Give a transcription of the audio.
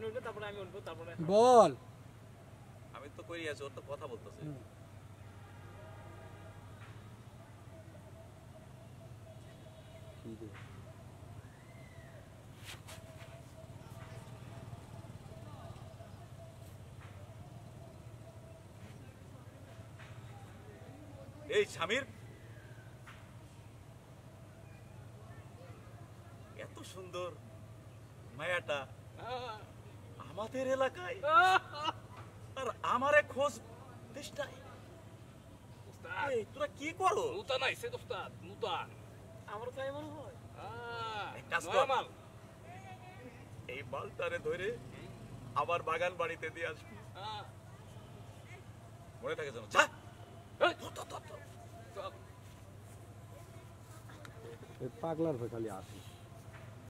আপনি উঠবেন তারপরে আমি উঠবো তারপরে বল আমি তো কই আছি ওর তো কথা বলতেছে এই স্বামীর এত সুন্দর মায়াটা আমাদের এলাকায় আর আমারে খোঁজ দিস নাই এই তোরা কি করো মুতা নাই সে দোস্তাদ মুতা আমার তাই মনে হয় এক কাজ কর এই মালটারে ধরে আবার বাগান বাড়িতে দিয়ে আসবি মনে থাকে যেন যা পাগলার হয়ে খালি আসি